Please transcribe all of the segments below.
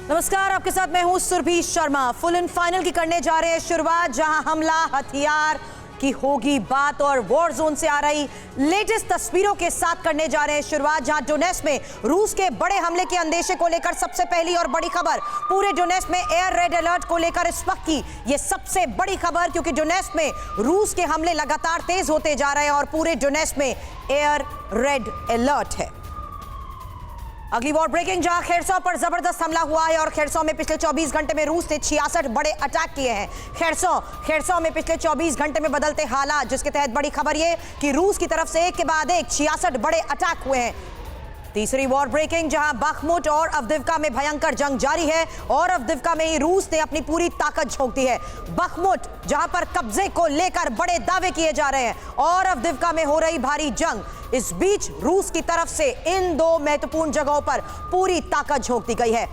नमस्कार, आपके साथ मैं हूं Surabhi Sharma. Full and final की करने जा रहे हैं शुरुआत, जहां हमला हथियार की होगी बात और वॉर जोन से आ रही लेटेस्ट तस्वीरों के साथ करने जा रहे हैं शुरुआत, जहां डोनेट्स्क में रूस के बड़े हमले के अंदेशे को लेकर सबसे पहली और बड़ी खबर। पूरे डोनेट्स्क में एयर रेड अलर्ट को लेकर इस वक्त की यह सबसे बड़ी खबर, क्योंकि डोनेट्स्क में रूस के हमले लगातार तेज होते जा रहे हैं और पूरे डोनेट्स्क में एयर रेड अलर्ट है। अगली वॉर ब्रेकिंग, जहां खेरसो पर जबरदस्त हमला हुआ है और खेरसो में पिछले 24 घंटे में रूस ने 66 बड़े अटैक किए हैं। खेरसो में पिछले 24 घंटे में बदलते हालात, जिसके तहत बड़ी खबर यह कि रूस की तरफ से एक के बाद एक 66 बड़े अटैक हुए हैं। तीसरी वॉर ब्रेकिंग, जहां बखमुट और अवदिव्का में भयंकर जंग जारी है और अवदिव्का में ही रूस ने अपनी पूरी ताकत झोंक दी है। बखमुट जहां पर कब्जे को लेकर बड़े दावे किए जा रहे हैं और अवदिव्का में हो रही भारी जंग। इस बीच रूस की तरफ से इन दो महत्वपूर्ण जगहों पर पूरी ताकत झोंक दी गई है।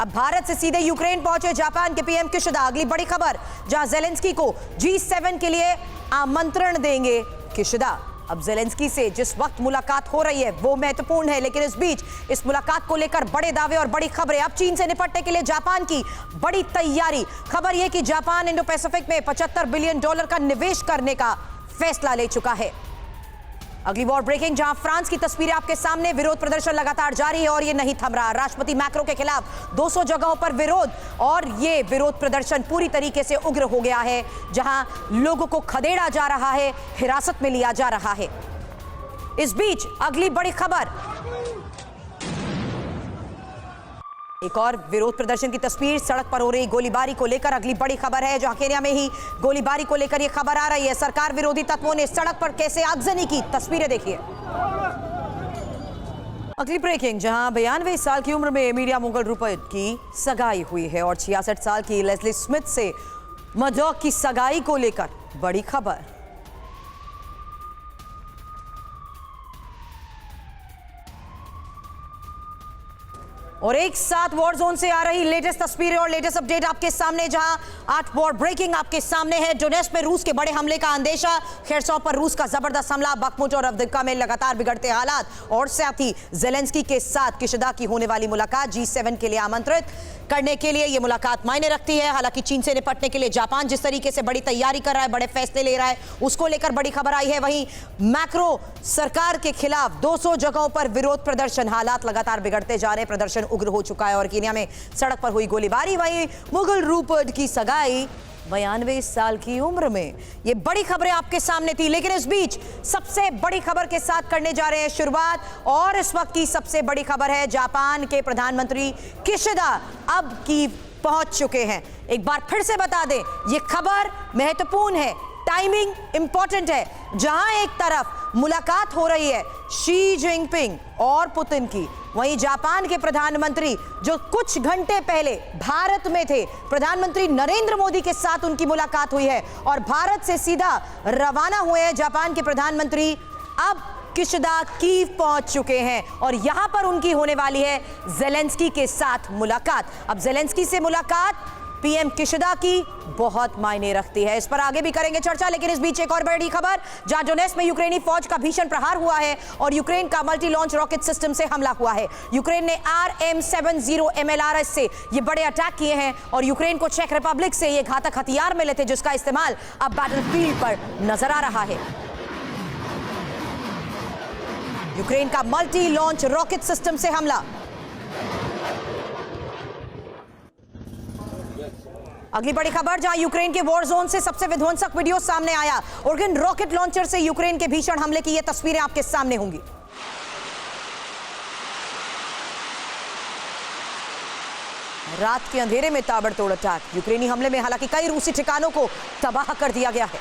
अब भारत से सीधे यूक्रेन पहुंचे जापान के पीएम किशिदा। अगली बड़ी खबर, जहां ज़ेलेंस्की को G7 के लिए आमंत्रण देंगे किशिदा। अब ज़ेलेंस्की से जिस वक्त मुलाकात हो रही है वो महत्वपूर्ण है, लेकिन इस बीच इस मुलाकात को लेकर बड़े दावे और बड़ी खबरें। अब चीन से निपटने के लिए जापान की बड़ी तैयारी। खबर यह कि जापान इंडो पैसिफिक में $75 बिलियन का निवेश करने का फैसला ले चुका है। अगली वॉर ब्रेकिंग, जहां फ्रांस की तस्वीरें आपके सामने। विरोध प्रदर्शन लगातार जारी है और ये नहीं थम रहा। राष्ट्रपति मैक्रो के खिलाफ 200 जगहों पर विरोध, और ये विरोध प्रदर्शन पूरी तरीके से उग्र हो गया है, जहां लोगों को खदेड़ा जा रहा है, हिरासत में लिया जा रहा है। इस बीच अगली बड़ी खबर, एक और विरोध प्रदर्शन की तस्वीर। सड़क पर हो रही गोलीबारी को लेकर अगली बड़ी खबर है, जहां केन्या में ही गोलीबारी को लेकर यह खबर आ रही है। सरकार विरोधी तत्वों ने सड़क पर कैसे आगजनी की, तस्वीरें देखिए। अगली ब्रेकिंग, जहां 92 साल की उम्र में एमिलिया मुगल रूपर्ट की सगाई हुई है और 66 साल की लेस्ली स्मिथ से मर्डॉक की सगाई को लेकर बड़ी खबर। और एक साथ वॉर जोन से आ रही लेटेस्ट तस्वीरें और लेटेस्ट अपडेट आपके सामने, जहां 8 वॉर ब्रेकिंग आपके सामने है। डोनेट्स्क में रूस के बड़े हमले का अंदेशा, खेरसो पर रूस का जबरदस्त हमला, बखमुट और अवदिव्का में लगातार बिगड़ते हालात, और साथ ही ज़ेलेंस्की के साथ किशिदा की होने वाली मुलाकात। G7 के लिए आमंत्रित करने के लिए यह मुलाकात मायने रखती है। हालांकि चीन से निपटने के लिए जापान जिस तरीके से बड़ी तैयारी कर रहा है, बड़े फैसले ले रहा है, उसको लेकर बड़ी खबर आई है। वहीं मैक्रो सरकार के खिलाफ 200 जगहों पर विरोध प्रदर्शन, हालात लगातार बिगड़ते जा रहे, प्रदर्शन उग्र हो चुका है और केन्या में सड़क पर हुई गोलीबारी। वहीं मुगल रूपर्ट की सगाई 92 साल की उम्र में। ये बड़ी खबरें आपके सामने थी, लेकिन इस बीच सबसे बड़ी खबर के साथ करने जा रहे हैं शुरुआत, और इस वक्त की सबसे बड़ी खबर है जापान के प्रधानमंत्री किशिदा अब की पहुंच चुके हैं। एक बार फिर से बता दें, ये खबर महत्वपूर्ण है, टाइमिंग इंपॉर्टेंट है। जहां एक तरफ मुलाकात हो रही है शी जिनपिंग और पुतिन की, वहीं जापान के प्रधानमंत्री जो कुछ घंटे पहले भारत में थे, प्रधानमंत्री नरेंद्र मोदी के साथ उनकी मुलाकात हुई है और भारत से सीधा रवाना हुए हैं जापान के प्रधानमंत्री। अब किशिदा कीव पहुंच चुके हैं और यहां पर उनकी होने वाली है ज़ेलेंस्की के साथ मुलाकात। अब ज़ेलेंस्की से मुलाकात पीएम किशिदा की बहुत मायने रखती है, इस पर आगे भी करेंगे चर्चा। लेकिन इस बीच एक और बड़ी खबर, जहां डोनेट्स्क में यूक्रेनी फौज का भीषण प्रहार हुआ है और यूक्रेन का मल्टी लॉन्च रॉकेट सिस्टम से हमला हुआ है। यूक्रेन ने RM-70 MLRS से ये बड़े अटैक किए हैं और यूक्रेन को चेक रिपब्लिक से ये घातक हथियार मिले थे, जिसका इस्तेमाल अब बैटलफील्ड पर नजर आ रहा है। यूक्रेन का मल्टी लॉन्च रॉकेट सिस्टम से हमला। अगली बड़ी खबर, जहां यूक्रेन के वॉर जोन से सबसे विध्वंसक वीडियो सामने आया। ओर्गन रॉकेट लॉन्चर से यूक्रेन के भीषण हमले की ये तस्वीरें आपके सामने होंगी। रात के अंधेरे में ताबड़तोड़ अटैक। यूक्रेनी हमले में हालांकि कई रूसी ठिकानों को तबाह कर दिया गया है।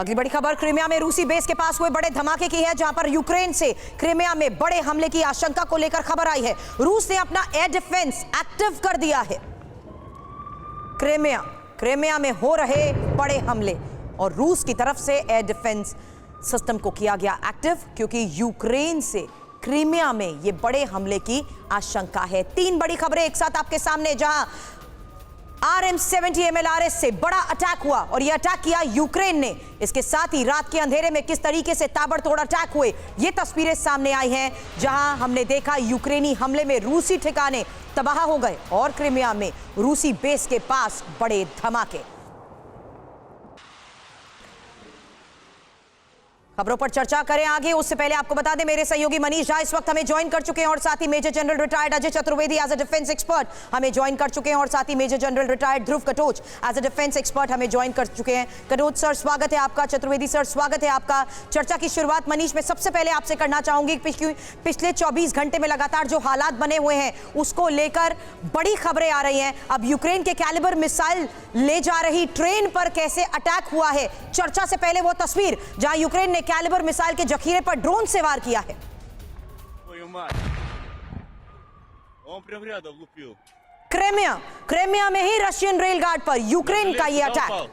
अगली बड़ी खबर, क्रीमिया में रूसी बेस के पास हुए बड़े धमाके की है, जहां पर यूक्रेन से क्रीमिया में बड़े हमले की आशंका को लेकर खबर आई है। रूस ने अपना एयर डिफेंस एक्टिव कर दिया है। क्रीमिया में हो रहे बड़े हमले और रूस की तरफ से एयर डिफेंस सिस्टम को किया गया एक्टिव, क्योंकि यूक्रेन से क्रीमिया में ये बड़े हमले की आशंका है। 3 बड़ी खबरें एक साथ आपके सामने, जहां RM-70 MLRS से बड़ा अटैक हुआ और यह अटैक किया यूक्रेन ने। इसके साथ ही रात के अंधेरे में किस तरीके से ताबड़तोड़ अटैक हुए ये तस्वीरें सामने आई हैं, जहां हमने देखा यूक्रेनी हमले में रूसी ठिकाने तबाह हो गए और क्रीमिया में रूसी बेस के पास बड़े धमाके। खबरों पर चर्चा करें आगे, उससे पहले आपको बता दें मेरे सहयोगी मनीष झा इस वक्त हमें ज्वाइन कर चुके हैं और साथ ही major general retired Ajay Chaturvedi as a defence expert हमें ज्वाइन कर चुके हैं और साथ ही major general retired Dhruv Katoch as a defence expert हमें ज्वाइन कर चुके हैं। कटोच सर स्वागत है आपका, चतुर्वेदी सर स्वागत है आपका। चर्चा की शुरुआत मनीष मैं सबसे पहले आपसे करना चाहूंगी, पिछले 24 घंटे में लगातार जो हालात बने हुए हैं उसको लेकर बड़ी खबरें आ रही हैं। अब यूक्रेन के कैलिबर मिसाइल ले जा रही ट्रेन पर कैसे अटैक हुआ है, चर्चा से पहले वो तस्वीर जहां यूक्रेन ने कैलिबर मिसाइल के जखीरे पर ड्रोन से वार किया है। क्रेमिया में ही रशियन रेलगार्ड पर यूक्रेन का यह अटैक।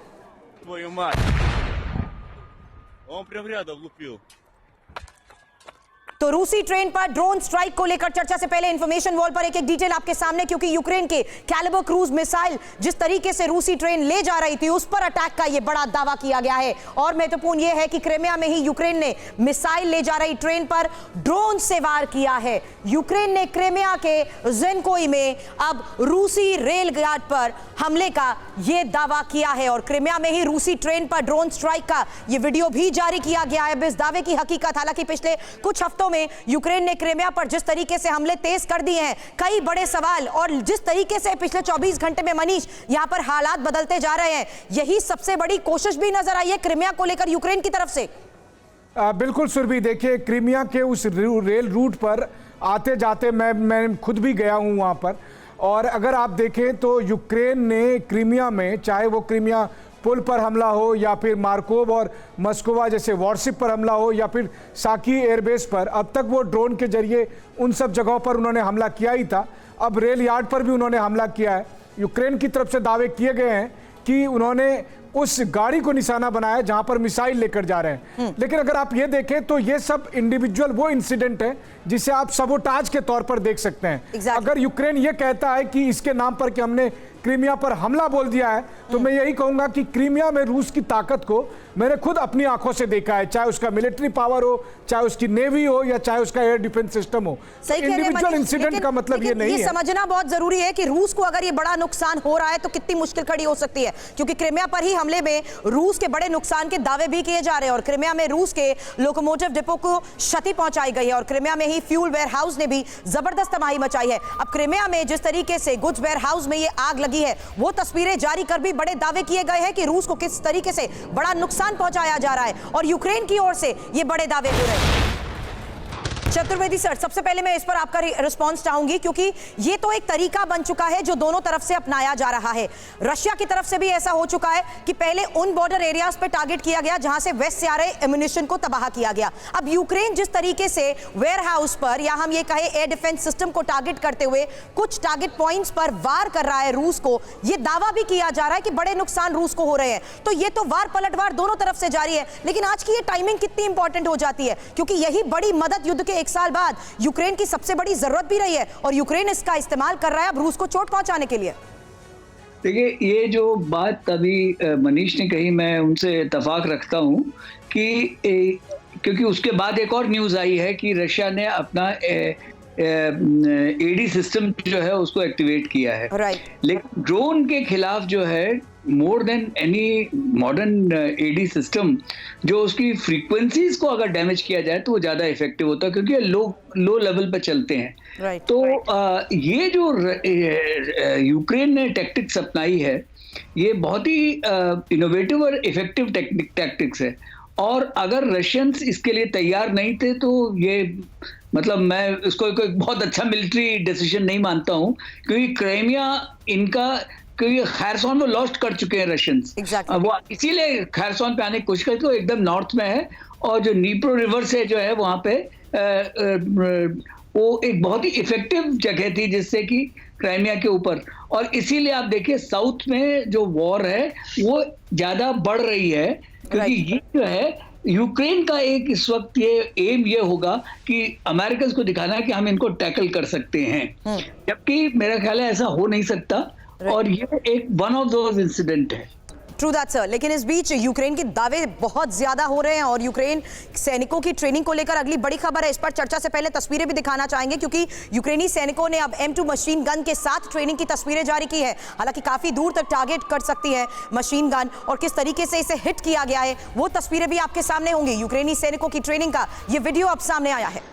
तो रूसी ट्रेन पर ड्रोन स्ट्राइक को लेकर चर्चा से पहले इंफॉर्मेशन वॉल पर एक एक डिटेल आपके सामने, क्योंकि यूक्रेन के कैलिबर क्रूज मिसाइल जिस तरीके से रूसी ट्रेन ले जा रही थी उस पर अटैक का यह बड़ा दावा किया गया है। और महत्वपूर्ण यह है कि क्रीमिया में ही यूक्रेन ने मिसाइल ले जा रही ट्रेन पर ड्रोन से वार किया है। यूक्रेन ने क्रीमिया के ज़ेनकोई में अब रूसी रेलगार्ड पर हमले का यह दावा किया है और क्रीमिया में ही रूसी ट्रेन पर ड्रोन स्ट्राइक का यह वीडियो भी जारी किया गया है। इस दावे की हकीकत, हालांकि पिछले कुछ हफ्तों में यूक्रेन ने क्रीमिया पर जिस तरीके से हमले तेज कर दिए हैं, कई बड़े सवाल, और जिस तरीके से पिछले 24 घंटे में मनीष यहां पर हालात बदलते जा रहे हैं, यही सबसे बड़ी कोशिश भी नजर आई है क्रीमिया को लेकर यूक्रेन की तरफ से। बिल्कुल सुरभि, देखिए क्रीमिया के उस रेल रूट पर आते जाते मैं खुद भी गया हूं वहां पर, और अगर आप देखें तो यूक्रेन ने क्रीमिया में, चाहे वो क्रीमिया पुल पर हमला हो या फिर मार्कोव और मस्कोवा जैसे वॉरशिप पर हमला हो या फिर साकी एयरबेस पर, अब तक वो ड्रोन के जरिए उन सब जगहों पर उन्होंने हमला किया ही था। अब रेल यार्ड पर भी उन्होंने हमला किया है। यूक्रेन की तरफ से दावे किए गए हैं कि उन्होंने उस गाड़ी को निशाना बनाया जहां पर मिसाइल लेकर जा रहे हैं। लेकिन अगर आप ये देखें तो ये सब इंडिविजुअल वो इंसिडेंट है जिसे आप सबोटाज के तौर पर देख सकते हैं। अगर यूक्रेन ये कहता है कि इसके नाम पर कि हमने क्रीमिया पर हमला बोल दिया है, तो मैं यही कहूंगा कि क्रीमिया में रूस की ताकत को मैंने खुद अपनी आंखों से देखा है, चाहे उसका मिलिट्री पावर हो, चाहे उसकी नेवी हो या चाहे उसका एयर डिफेंस सिस्टम हो। इंडिविजुअल इंसिडेंट का मतलब ये नहीं है। ये समझना बहुत जरूरी है कि रूस को अगर ये बड़ा नुकसान हो रहा है तो कितनी मुश्किल खड़ी हो सकती है, क्योंकि क्रीमिया पर ही हमले में रूस के बड़े नुकसान के दावे भी किए जा रहे हैं और क्रीमिया में रूस के लोकोमोटिव डिपो को क्षति पहुंचाई गई है और क्रीमिया में ही फ्यूल वेयर हाउस ने भी जबरदस्त तबाही मचाई है। अब क्रीमिया में जिस तरीके से गुड्स वेयर हाउस में ये आग लगी है, वो तस्वीरें जारी कर भी बड़े दावे किए गए हैं कि रूस को किस तरीके से बड़ा नुकसान पहुंचाया जा रहा है और यूक्रेन की ओर से ये बड़े दावे हो रहे हैं। चतुर्वेदी सर, सबसे पहले मैं इस पर आपका रिस्पांस चाहूंगी, क्योंकि ये तो एक तरीका बन चुका है जो दोनों तरफ से अपनाया जा रहा है। रशिया की तरफ से भी ऐसा हो चुका है कि पहले उन बॉर्डर एरियाज पे टारगेट किया गया जहां से वेस्ट से आ रहे एम्युनिशन को तबाह किया गया। अब यूक्रेन जिस तरीके से वेयर हाउस पर या हम ये कहे एयर डिफेंस सिस्टम को टारगेट करते हुए कुछ टारगेट पॉइंट्स पर वार कर रहा है रूस को, ये दावा भी किया जा रहा है कि बड़े नुकसान रूस को हो रहे हैं। तो ये तो वार पलटवार दोनों तरफ से जारी है, लेकिन आज की ये टाइमिंग कितनी इंपॉर्टेंट हो जाती है, क्योंकि यही बड़ी मदद युद्ध के 1 साल बाद यूक्रेन की सबसे बड़ी जरूरत भी रही है और यूक्रेन इसका इस्तेमाल कर रहा है अब रूस को चोट पहुंचाने के लिए। देखिए, ये जो बात अभी मनीष ने कही, मैं उनसे इत्तेफाक रखता हूं कि क्योंकि उसके बाद एक और न्यूज़ आई है कि रशिया ने अपना एडी सिस्टम जो है उसको एक्टिवेट किया है। लेकिन ड्रोन के खिलाफ जो है, more than any modern AD system, जो उसकी फ्रीक्वेंसीज को अगर डैमेज किया जाए तो वो ज़्यादा इफेक्टिव होता है, क्योंकि लो लेवल पर चलते हैं। ये जो यूक्रेन ने टैक्टिक्स अपनाई है, ये बहुत ही इनोवेटिव और इफेक्टिव टैक्टिक्स है। और अगर रशियंस इसके लिए तैयार नहीं थे तो ये, मतलब मैं इसको कोई बहुत अच्छा मिलिट्री डिसीजन नहीं मानता हूं, क्योंकि क्रीमिया इनका, क्योंकि खैरसॉन वो लॉस्ट कर चुके हैं रशियंस। वो इसीलिए खैरसॉन पे आने की कोशिश करते, तो एकदम नॉर्थ में है और जो नीप्रो रिवर से जो है वहां पे वो एक बहुत ही इफेक्टिव जगह थी जिससे कि क्राइमिया के ऊपर, और इसीलिए आप देखिए साउथ में जो वॉर है वो ज्यादा बढ़ रही है, क्योंकि ये जो है यूक्रेन का एक इस वक्त ये एम ये होगा कि अमेरिकन को दिखाना है कि हम इनको टैकल कर सकते हैं, जबकि मेरा ख्याल है ऐसा हो नहीं सकता। और ये एक वन ऑफ दोज इंसिडेंट है। True that sir. लेकिन इस बीच यूक्रेन के दावे बहुत ज्यादा हो रहे हैं और यूक्रेन सैनिकों की ट्रेनिंग को लेकर अगली बड़ी खबर है। इस पर चर्चा से पहले तस्वीरें भी दिखाना चाहेंगे क्योंकि यूक्रेनी सैनिकों ने अब M2 मशीन गन के साथ ट्रेनिंग की तस्वीरें जारी की है। हालांकि काफी दूर तक टारगेट कर सकती है मशीन गन और किस तरीके से इसे हिट किया गया है वो तस्वीरें भी आपके सामने होंगी। यूक्रेनी सैनिकों की ट्रेनिंग का ये वीडियो अब सामने आया है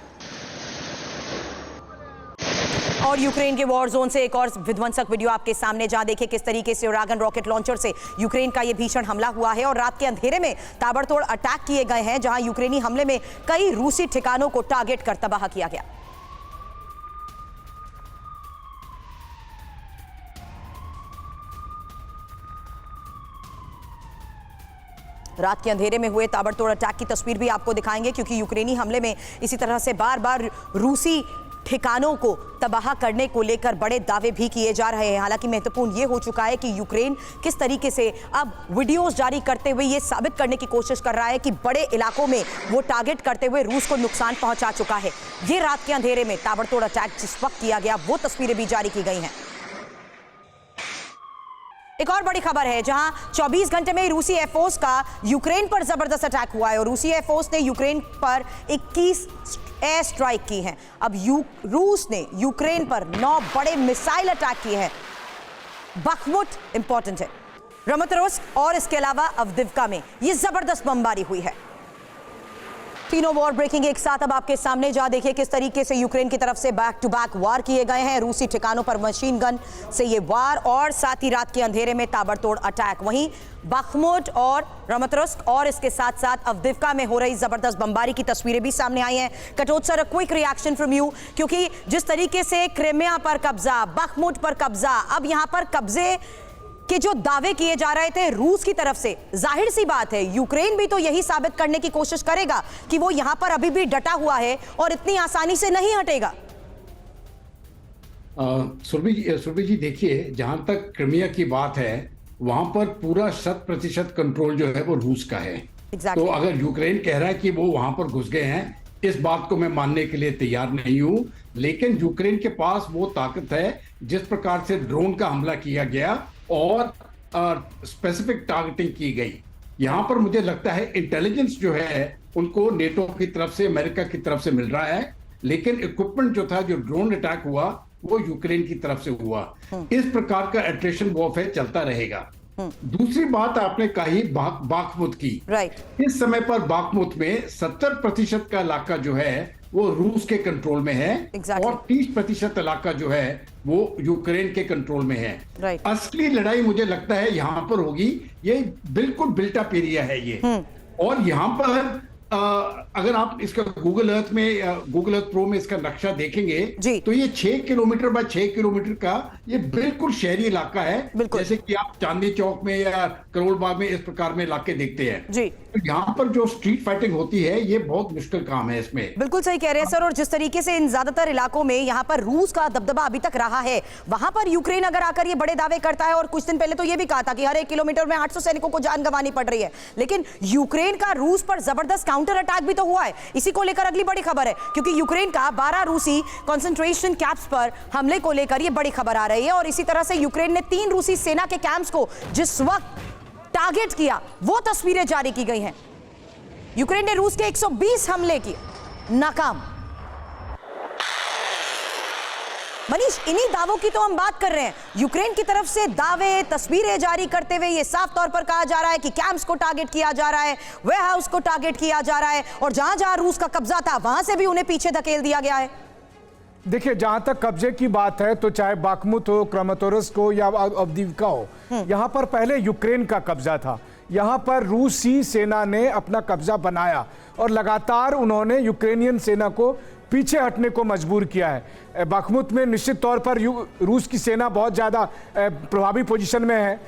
और यूक्रेन के वॉर जोन से एक और विध्वंसक वीडियो आपके सामने, जहां देखिए किस तरीके से ड्रैगन रॉकेट लॉन्चर से यूक्रेन का ये भीषण हमला हुआ है और रात के अंधेरे में ताबड़तोड़ अटैक किए गए हैं, जहां यूक्रेनी हमले में कई रूसी ठिकानों को टारगेट कर तबाह किया गया। रात के अंधेरे में हुए ताबड़तोड़ अटैक की तस्वीर भी आपको दिखाएंगे क्योंकि यूक्रेनी हमले में इसी तरह से बार बार रूसी ठिकानों को तबाह करने को लेकर बड़े दावे भी किए जा रहे हैं। हालांकि महत्वपूर्ण ये हो चुका है कि यूक्रेन किस तरीके से अब वीडियोस जारी करते हुए ये साबित करने की कोशिश कर रहा है कि बड़े इलाकों में वो टारगेट करते हुए रूस को नुकसान पहुंचा चुका है। ये रात के अंधेरे में ताबड़तोड़ अटैक जिस वक्त किया गया वो तस्वीरें भी जारी की गई हैं। एक और बड़ी खबर है जहां 24 घंटे में रूसी एयरफोर्स का यूक्रेन पर जबरदस्त अटैक हुआ है और रूसी एयरफोर्स ने यूक्रेन पर 21 एयर स्ट्राइक की हैं। अब रूस ने यूक्रेन पर 9 बड़े मिसाइल अटैक किए हैं। बखमुट इंपॉर्टेंट है, रामाटोर्स्क और इसके अलावा अवदिव्का में ये जबरदस्त बमबारी हुई है। तीनों वॉर ब्रेकिंग एक साथ अब आपके सामने, जा देखिए किस तरीके से यूक्रेन की तरफ से बैक टू बैक वार किए गए हैं। रूसी ठिकानों पर मशीन गन से ये वार और साथ ही रात के अंधेरे में ताबड़तोड़ अटैक। वहीं बखमुट और रामाटोर्स्क और इसके साथ साथ अवदिव्का में हो रही जबरदस्त बमबारी की तस्वीरें भी सामने आई हैं। Katoch sir, quick reaction from you, क्योंकि जिस तरीके से क्रिमिया पर कब्जा, बखमुट पर कब्जा, अब यहां पर कब्जे कि जो दावे किए जा रहे थे रूस की तरफ से, जाहिर सी बात है यूक्रेन भी तो यही साबित करने की कोशिश करेगा कि वो यहां पर अभी भी डटा हुआ है और इतनी आसानी से नहीं हटेगा। सुरभि जी देखिए, जहां तक क्रिमिया की बात है वहां पर पूरा 100% कंट्रोल जो है वो रूस का है। exactly. तो अगर यूक्रेन कह रहा है कि वो वहां पर घुस गए हैं, इस बात को मैं मानने के लिए तैयार नहीं हूं। लेकिन यूक्रेन के पास वो ताकत है, जिस प्रकार से ड्रोन का हमला किया गया और स्पेसिफिक टारगेटिंग की गई, यहां पर मुझे लगता है इंटेलिजेंस जो है उनको नेटो की तरफ से, अमेरिका की तरफ से मिल रहा है। लेकिन इक्विपमेंट जो था, जो ड्रोन अटैक हुआ, वो यूक्रेन की तरफ से हुआ। इस प्रकार का एट्रिशन वॉरफेयर चलता रहेगा। दूसरी बात आपने कही बाखमुत की। इस समय पर बाखमुत में 70% का इलाका जो है वो रूस के कंट्रोल में है और 30% इलाका जो है वो यूक्रेन के कंट्रोल में है। असली लड़ाई मुझे लगता है यहाँ पर होगी। ये बिल्कुल बिल्ट अप एरिया है ये, और यहाँ पर अगर आप इसका गूगल अर्थ प्रो में इसका नक्शा देखेंगे तो ये 6 किलोमीटर बाय 6 किलोमीटर का ये बिल्कुल शहरी इलाका है, जैसे कि आप चांदनी चौक में या करोल बाग में इस प्रकार में इलाके देखते हैं। तो यहाँ पर जो स्ट्रीट फाइटिंग होती है ये बहुत मुश्किल काम है इसमें। बिल्कुल सही कह रहे हैं सर। और जिस तरीके से इन ज्यादातर इलाकों में यहाँ पर रूस का दबदबा अभी तक रहा है, वहां पर यूक्रेन अगर आकर ये बड़े दावे करता है, और कुछ दिन पहले तो ये भी कहा था कि हर 1 किलोमीटर में 800 सैनिकों को जान गंवानी पड़ रही है, लेकिन यूक्रेन का रूस पर जबरदस्त काउंटर अटैक भी तो हुआ है। इसी को लेकर अगली बड़ी खबर है, क्योंकि यूक्रेन का 12 रूसी कंसंट्रेशन कैंप्स पर हमले को लेकर यह बड़ी खबर आ रही है। और इसी तरह से यूक्रेन ने 3 रूसी सेना के कैंप्स को जिस वक्त टारगेट किया वो तस्वीरें जारी की गई हैं। यूक्रेन ने रूस के 120 हमले किए, नाकाम। मनीष, इन्हीं दावों की तो हम बात कर रहे हैं। यूक्रेन की तरफ से दावे, तस्वीरें जारी करते हुए ये साफ तौर पर कहा जा रहा है कि कैंप्स को टारगेट किया जा रहा है, वेयरहाउस को टारगेट किया जा रहा है, और जहां जहां रूस का कब्जा था वहां से भी उन्हें पीछे धकेल दिया गया है। देखिए, जहां तक कब्जे की बात है तो चाहे बाखमुत हो, क्रामाटोर्स्क हो या अवदिव्का हो, यहां पर पहले यूक्रेन का कब्जा था। यहां पर रूसी सेना ने अपना कब्जा बनाया और लगातार उन्होंने यूक्रेनियन सेना को पीछे हटने को मजबूर किया है। बाखमुत में निश्चित तौर पर रूस की सेना बहुत ज़्यादा प्रभावी पोजीशन में है।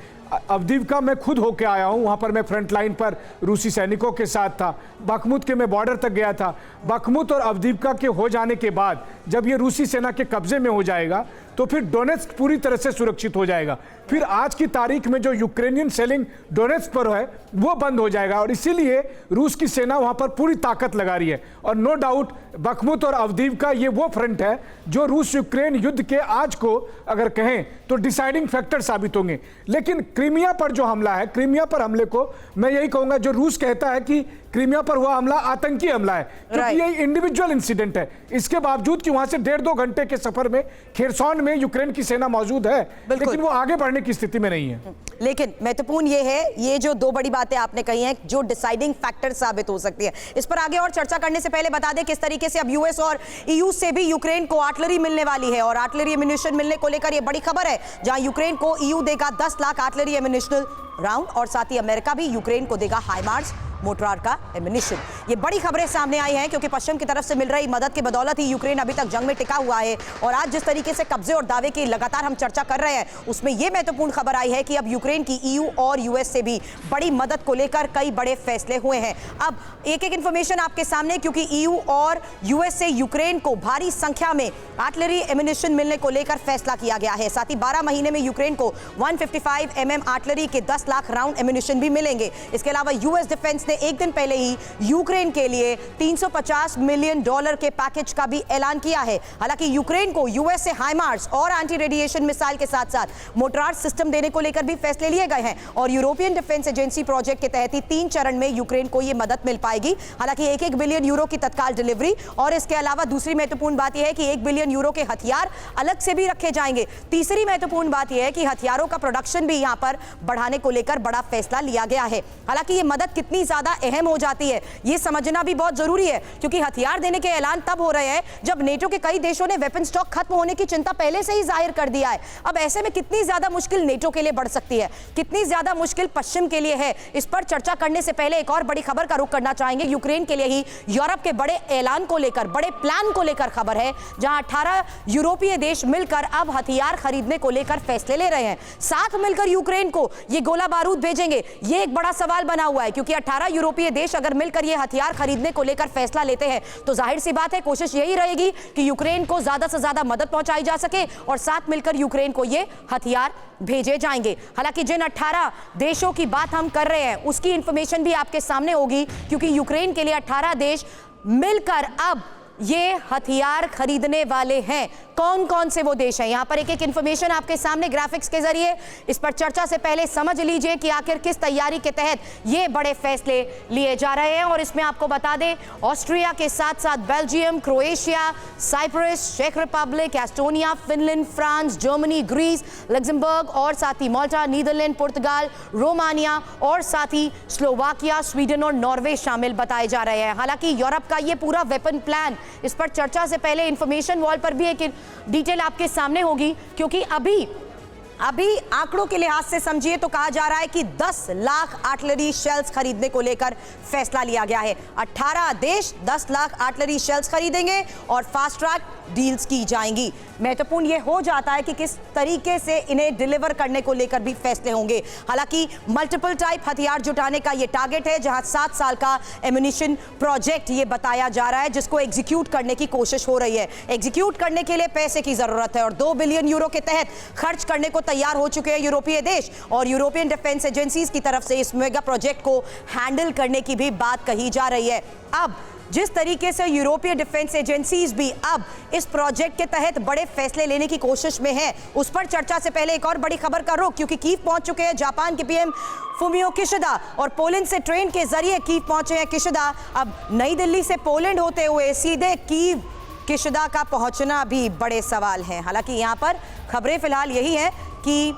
अवदिव्का मैं खुद होके आया हूं, वहां पर मैं फ्रंट लाइन पर रूसी सैनिकों के साथ था। बाखमुत के मैं बॉर्डर तक गया था। बाखमुत और अवदिव्का के हो जाने के बाद जब ये रूसी सेना के कब्जे में हो जाएगा तो फिर डोनेट्स्क पूरी तरह से सुरक्षित हो जाएगा। फिर आज की तारीख में जो यूक्रेनियन सेलिंग डोनेट्स्क पर है वो बंद हो जाएगा और इसीलिए रूस की सेना वहां पर पूरी ताकत लगा रही है। और नो डाउट बखमुत और अवदीवका ये वो फ्रंट है जो रूस यूक्रेन युद्ध के आज को अगर कहें तो डिसाइडिंग फैक्टर साबित होंगे। लेकिन क्रीमिया पर जो हमला है, क्रीमिया पर हमले को मैं यही कहूंगा, जो रूस कहता है कि क्रीमिया पर हुआ हमला आतंकी हमला है, क्योंकि ये इंडिविजुअल इंसिडेंट है। इसके बावजूद कि वहां से 1.5-2 घंटे के सफर में खेरसॉन में यूक्रेन की सेना मौजूद है, लेकिन वो आगे बढ़ने की स्थिति में नहीं है। लेकिन महत्वपूर्ण ये है, ये जो 2 बड़ी बातें आपने कही हैं जो डिसाइडिंग फैक्टर साबित हो सकती है। इस पर आगे और चर्चा करने से पहले बता दें किस तरीके से अब यूएस और ईयू से भी यूक्रेन को आर्टिलरी मिलने वाली है और आर्टिलरी एम्यूनिशन मिलने को लेकर यह बड़ी खबर है, जहां यूक्रेन को ईयू देगा 10 लाख आर्टिलरी एम्यूनिशन राउंड और साथ ही अमेरिका भी यूक्रेन को देगा हाइमार्स मोर्टार का एम्यूनिशन। ये बड़ी खबरें सामने आई हैं क्योंकि पश्चिम की तरफ से मिल रही मदद की बदौलत ही यूक्रेन अभी तक जंग में टिका हुआ है। और आज जिस तरीके से कब्जे और दावे की लगातार हम चर्चा कर रहे हैं, उसमें यह महत्वपूर्ण खबर आई है कि अब यूक्रेन की ईयू और यूएस से भी बड़ी मदद को लेकर कई बड़े फैसले हुए हैं। अब एक एक इंफॉर्मेशन आपके सामने, क्योंकि ईयू और यूएस से यूक्रेन को भारी संख्या में आर्टिलरी एम्यूनिशन मिलने को लेकर फैसला किया गया है। साथ ही 12 महीने में यूक्रेन को 155 mm आर्टिलरी के 10 लाख राउंड एम्यूनिशन भी मिलेंगे। इसके अलावा यूएस डिफेंस ने एक दिन पहले ही यूक्रेन के लिए $350 मिलियन के पैकेज का भी ऐलान किया है। हालांकि यूक्रेन को यूएस से हाइमार्स और एंटी रेडिएशन मिसाइल के साथ साथ मोर्टार सिस्टम देने को लेकर भी फैसले लिए गए हैं और यूरोपियन डिफेंस एजेंसी प्रोजेक्ट के तहत ही 3 चरण में यूक्रेन को यह मदद मिल पाएगी। हालांकि 1-1 बिलियन यूरो की तत्काल डिलीवरी और इसके अलावा दूसरी महत्वपूर्ण बात यह है कि 1 बिलियन यूरो के हथियार अलग से भी रखे जाएंगे। तीसरी महत्वपूर्ण बात यह है कि हथियारों का प्रोडक्शन भी यहां पर बढ़ाने को लेकर बड़ा फैसला लिया गया है। हालांकि यह मदद कितनी ज्यादा अहम हो जाती है यह समझना भी बहुत जरूरी है, क्योंकि हथियार देने के ऐलान तब हो रहे हैं जब नेटो के कई देशों ने वेपन स्टॉक खत्म होने की चिंता पहले से ही जाहिर कर दिया है। अब ऐसे में कितनी ज्यादा मुश्किल नेटो के लिए बढ़ सकती है, कितनी ज्यादा मुश्किल पश्चिम के लिए है, इस पर चर्चा करने से पहले एक और बड़ी खबर का रुख करना चाहेंगे। यूक्रेन के लिए ही यूरोप के बड़े ऐलान को लेकर, बड़े प्लान को लेकर खबर है, जहां 18 यूरोपीय देश मिलकर अब हथियार खरीदने को लेकर फैसले ले रहे हैं। साथ मिलकर यूक्रेन को ये गोला बारूद भेजेंगे, ये एक बड़ा सवाल बना हुआ है, क्योंकि 18 यूरोपीय देश अगर मिलकर ये हथियार खरीदने को लेकर फैसला लेते हैं तो जाहिर सी बात है कोशिश यही रहेगी कि यूक्रेन को ज्यादा से ज्यादा मदद पहुंचाई जा सके और साथ मिलकर यूक्रेन को ये हथियार भेजे जाएंगे। हालांकि जिन 18 देशों की बात हम कर रहे हैं उसकी इंफॉर्मेशन भी आपके सामने होगी, क्योंकि यूक्रेन के लिए 18 देश मिलकर अब ये हथियार खरीदने वाले हैं। कौन कौन से वो देश हैं, यहां पर एक एक इंफॉर्मेशन आपके सामने ग्राफिक्स के जरिए। इस पर चर्चा से पहले समझ लीजिए कि आखिर किस तैयारी के तहत ये बड़े फैसले लिए जा रहे हैं। और इसमें आपको बता दें, ऑस्ट्रिया के साथ साथ बेल्जियम, क्रोएशिया, साइप्रस, चेक Republic, Estonia, Finland, France, Germany, Greece, Luxembourg और साथ ही माल्टा, नीदरलैंड, पुर्तगाल, रोमानिया और साथ ही स्लोवाकिया, स्वीडन और नॉर्वे शामिल बताए जा रहे हैं। हालांकि यूरोप का ये पूरा वेपन प्लान, इस पर चर्चा से पहले इंफॉर्मेशन वॉल पर भी एक डिटेल आपके सामने होगी, क्योंकि अभी आंकड़ों के लिहाज से समझिए तो कहा जा रहा है कि 10 लाख आर्टिलरी शेल्स खरीदने को लेकर फैसला लिया गया है। 18 देश 10 लाख आर्टिलरी शेल्स खरीदेंगे और फास्ट ट्रैक डील्स की जाएंगी। महत्वपूर्ण यह हो जाता है कि किस तरीके से इन्हें डिलीवर करने को लेकर भी फैसले होंगे। हालांकि मल्टीपल टाइप हथियार जुटाने का यह टारगेट है, जहां 7 साल का एम्यूनिशन प्रोजेक्ट ये बताया जा रहा है, जिसको एग्जीक्यूट करने की कोशिश हो रही है। एग्जीक्यूट करने के लिए पैसे की जरूरत है और 2 बिलियन यूरो के तहत खर्च करने को तैयार हो चुके हैं यूरोपीय देश और यूरोपियन डिफेंस एजेंसीज की तरफ से इस मेगा प्रोजेक्ट को हैंडल करने की भी बात कही जा रही है। अब जिस तरीके से यूरोपीय डिफेंस एजेंसीज भी अब इस प्रोजेक्ट के तहत बड़े फैसले लेने की कोशिश में है, उस पर चर्चा से पहले एक और बड़ी खबर का रुख, क्योंकि कीव पहुंच चुके हैं जापान के पीएम फुमियो किशिदा और पोलैंड से ट्रेन के जरिए कीव पहुंचे हैं किशिदा। अब नई दिल्ली से पोलैंड होते हुए सीधे कीव किशिदा का पहुंचना भी बड़े सवाल है। हालांकि यहां पर खबरें फिलहाल यही है कि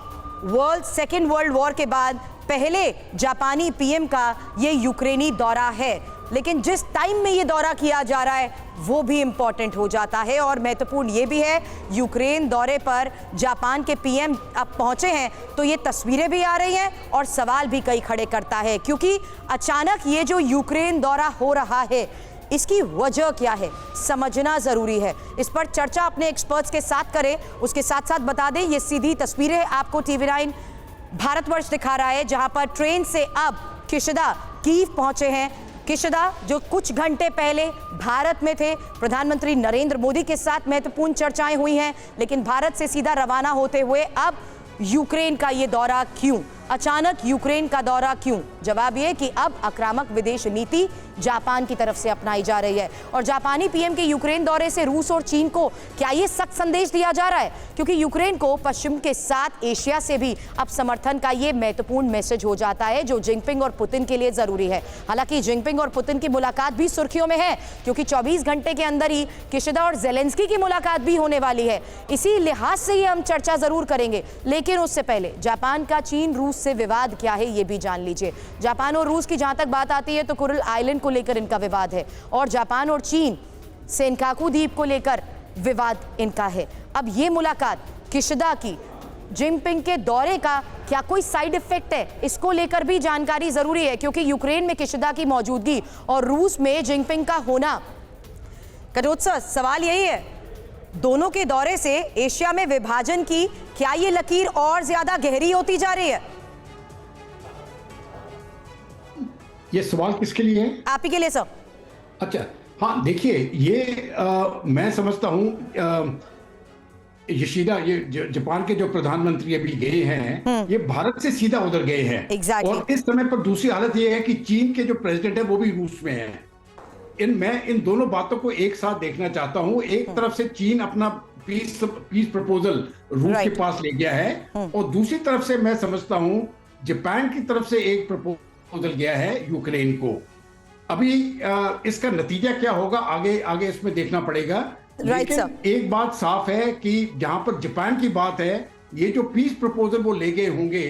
सेकेंड वर्ल्ड वॉर के बाद पहले जापानी पीएम का ये यूक्रेनी दौरा है, लेकिन जिस टाइम में ये दौरा किया जा रहा है वो भी इंपॉर्टेंट हो जाता है। और महत्वपूर्ण ये भी है, यूक्रेन दौरे पर जापान के पीएम अब पहुंचे हैं तो ये तस्वीरें भी आ रही हैं और सवाल भी कई खड़े करता है, क्योंकि अचानक ये जो यूक्रेन दौरा हो रहा है इसकी वजह क्या है समझना जरूरी है। इस पर चर्चा अपने एक्सपर्ट्स के साथ करें। उसके साथ साथ बता दें, ये सीधी तस्वीरें आपको TV9 भारतवर्ष दिखा रहा है, जहां पर ट्रेन से अब किशिदा कीव पहुंचे हैं किशिदा जो कुछ घंटे पहले भारत में थे, प्रधानमंत्री नरेंद्र मोदी के साथ महत्वपूर्ण चर्चाएं हुई हैं, लेकिन भारत से सीधा रवाना होते हुए अब यूक्रेन का ये दौरा क्यों? अचानक यूक्रेन का दौरा क्यों? जवाब ये कि अब आक्रामक विदेश नीति जापान की तरफ से अपनाई जा रही है और जापानी पीएम के यूक्रेन दौरे से रूस और चीन को क्या ये सख्त संदेश दिया जा रहा है? क्योंकि यूक्रेन को पश्चिम के साथ एशिया से भी अब समर्थन का ये महत्वपूर्ण मैसेज हो जाता है जो जिनपिंग और पुतिन के लिए जरूरी है। हालांकि जिनपिंग और पुतिन की मुलाकात भी सुर्खियों में है क्योंकि 24 घंटे के अंदर ही किशिदा और जेलेंस्की की मुलाकात भी होने वाली है। इसी लिहाज से ये हम चर्चा जरूर करेंगे, लेकिन उससे पहले जापान का चीन रूस से विवाद क्या है ये भी जान लीजिए। जापान और रूस की जहां तक बात आती है तो कुरिल आइलैंड को लेकर इनका विवाद है और जापान और चीन सेनकाकू द्वीप को लेकर विवाद इनका है। अब ये मुलाकात किशिदा की जिनपिंग के दौरे का क्या कोई साइड इफेक्ट है, इसको लेकर भी जानकारी जरूरी है क्योंकि यूक्रेन में किशिदा की मौजूदगी और रूस में जिनपिंग का होना। कटोच सर, सवाल यही है, दोनों के दौरे से एशिया में विभाजन की क्या ये लकीर और ज्यादा गहरी होती जा रही है? ये सवाल किसके लिए है? आप ही के लिए सर। अच्छा, हाँ देखिए, ये मैं समझता हूँ योशिदा, ये जापान के जो प्रधानमंत्री अभी गए हैं ये भारत से सीधा उधर गए हैं। Exactly. और इस समय पर दूसरी हालत ये है कि चीन के जो प्रेसिडेंट है वो भी रूस में है। मैं इन दोनों बातों को एक साथ देखना चाहता हूँ। एक तरफ से चीन अपना पीस प्रपोजल रूस के पास ले गया है और दूसरी तरफ से मैं समझता हूँ जापान की तरफ से एक प्रपोजल गया है यूक्रेन को। अभी इसका नतीजा क्या होगा आगे आगे इसमें देखना पड़ेगा। लेकिन एक बात साफ है कि जहां पर जापान की बात है, ये जो पीस प्रपोजल वो ले गए होंगे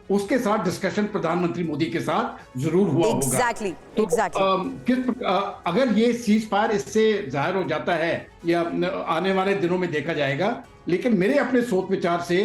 उसके साथ डिस्कशन प्रधानमंत्री मोदी के साथ जरूर हुआ होगा। तो अगर ये सीज फायर इससे जाहिर हो जाता है या आने वाले दिनों में देखा जाएगा, लेकिन मेरे अपने सोच विचार से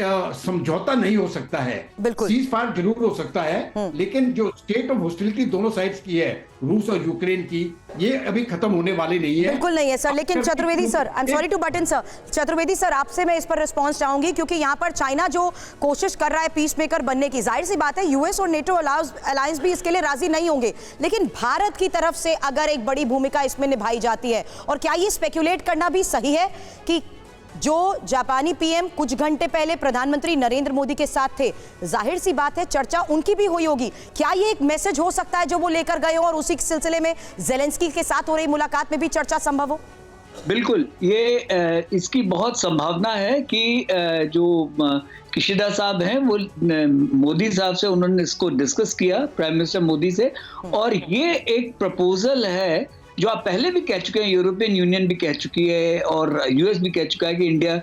समझौता नहीं हो सकता है। सीज फायर जरूर हो सकता है, लेकिन जो स्टेट ऑफ हॉस्टिलिटी दोनों साइड्स की है, रूस और यूक्रेन की, ये अभी खत्म होने वाली नहीं है। बिल्कुल नहीं है सर। लेकिन Chaturvedi sir, I am sorry to but in sir, Chaturvedi sir आपसे मैं इस पर रिस्पांस चाहूंगी क्योंकि यहाँ पर चाइना जो कोशिश कर रहा है पीस मेकर बनने की, जाहिर सी बात है यूएस और नेटो अलायंस भी इसके लिए राजी नहीं होंगे, लेकिन भारत की तरफ से अगर एक बड़ी भूमिका इसमें निभाई जाती है, और क्या ये स्पेक्युलेट करना भी सही है कि जो जापानी पीएम कुछ घंटे पहले प्रधानमंत्री नरेंद्र मोदी के साथ थे, जाहिर सी बात है चर्चा उनकी भी हुई होगी, क्या ये एक मैसेज हो सकता है जो वो लेकर गए हो और उसी सिलसिले में जेलेंस्की के साथ हो रही मुलाकात में भी चर्चा संभव हो? बिल्कुल, ये इसकी बहुत संभावना है कि जो किशिदा साहब हैं वो मोदी साहब से उन्होंने इसको डिस्कस किया, प्राइम मिनिस्टर मोदी से, और ये एक प्रपोजल है जो आप पहले भी कह चुके हैं, यूरोपियन यूनियन भी कह चुकी है और यूएस भी कह चुका है कि इंडिया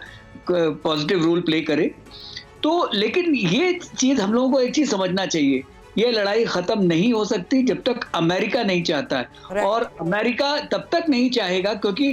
पॉजिटिव रोल प्ले करे। तो लेकिन ये चीज हम लोगों को एक चीज समझना चाहिए, ये लड़ाई खत्म नहीं हो सकती जब तक अमेरिका नहीं चाहता है, और अमेरिका तब तक नहीं चाहेगा क्योंकि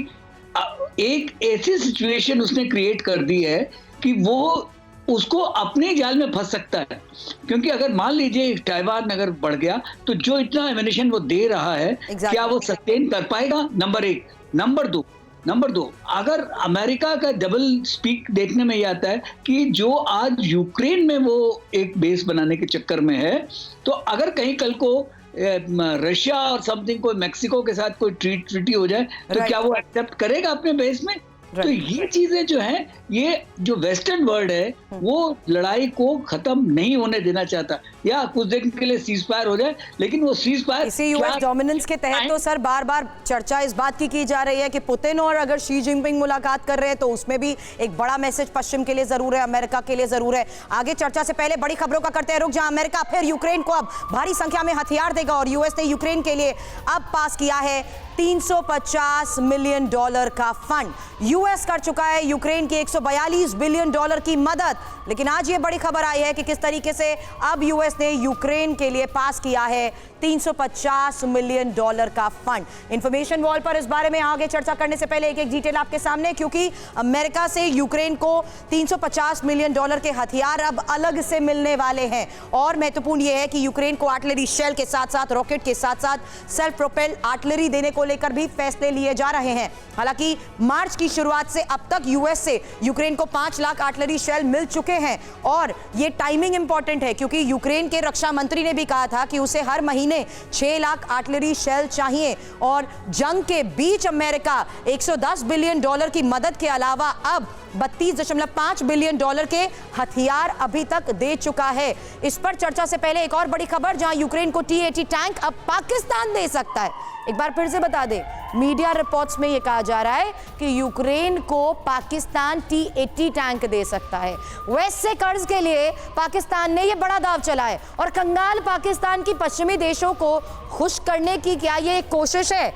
एक ऐसी सिचुएशन उसने क्रिएट कर दी है कि वो उसको अपने जाल में फंस सकता है। क्योंकि अगर मान लीजिए ताइवान अगर बढ़ गया तो जो इतना एमिनेशन वो दे रहा है क्या वो सस्टेन कर पाएगा? नंबर एक। नंबर दो, अगर अमेरिका का डबल स्पीक देखने में ये आता है कि जो आज यूक्रेन में वो एक बेस बनाने के चक्कर में है, तो अगर कहीं कल को रशिया और समथिंग कोई मैक्सिको के साथ कोई ट्रीटी हो जाए तो क्या वो एक्सेप्ट करेगा अपने बेस में? तो ये चीजें जो हैं, ये जो वेस्टर्न वर्ल्ड है वो लड़ाई को खत्म नहीं होने देना चाहता, या कुछ दिन के लिए सीज फायर हो जाए, लेकिन वो सीज फायर इसी यूएस डोमिनेंस के तहत तो सर बार बार चर्चा इस बात की जा रही है कि पुतिन और अगर शी जिनपिंग मुलाकात कर रहे हैं तो उसमें भी एक बड़ा मैसेज पश्चिम के लिए जरूर है, अमेरिका के लिए जरूर है। आगे चर्चा से पहले बड़ी खबरों का करते हैं रुख, जहां अमेरिका फिर यूक्रेन को अब भारी संख्या में हथियार देगा और यूएस ने यूक्रेन के लिए अब पास किया है $350 मिलियन का फंड। यूएस कर चुका है यूक्रेन की $142 बिलियन की मदद। लेकिन आज ये बड़ी खबर आई है कि किस तरीके से अब यूएस ने यूक्रेन के लिए पास किया है $350 मिलियन का फंड। इंफॉर्मेशन वॉल पर इस बारे में आगे चर्चा करने से पहले एक एक डिटेल आपके सामने, क्योंकि अमेरिका से यूक्रेन को $350 मिलियन के हथियार अब अलग से मिलने वाले हैं। और महत्वपूर्ण यह है कि यूक्रेन को आर्टिलरी शेल के साथ साथ रॉकेट के साथ साथ सेल्फ प्रोपेल आर्टिलरी देने को लेकर भी फैसले लिए जा रहे हैं। हालांकि मार्च की शुरुआत शुरुआत से अब तक यूएस से यूक्रेन को 5 लाख आर्टिलरी शेल मिल चुके हैं। और ये टाइमिंग इंपॉर्टेंट है क्योंकि यूक्रेन के रक्षा मंत्री ने भी कहा था कि उसे हर महीने 6 लाख आर्टिलरी शेल चाहिए। और जंग के बीच अमेरिका $110 बिलियन की मदद के अलावा अब $32.5 बिलियन के हथियार अभी तक दे चुका है। इस पर चर्चा से पहले एक और बड़ी खबर, जहां यूक्रेन को T-80 टैंक अब पाकिस्तान दे सकता है। एक बार फिर से बता दें, मीडिया रिपोर्ट्स में यह कहा जा रहा है कि यूक्रेन को पाकिस्तान T-80 टैंक दे सकता है। वेस्ट से कर्ज के लिए पाकिस्तान ने यह बड़ा दांव चला है और कंगाल पाकिस्तान की पश्चिमी देशों को खुश करने की क्या यह एक कोशिश है?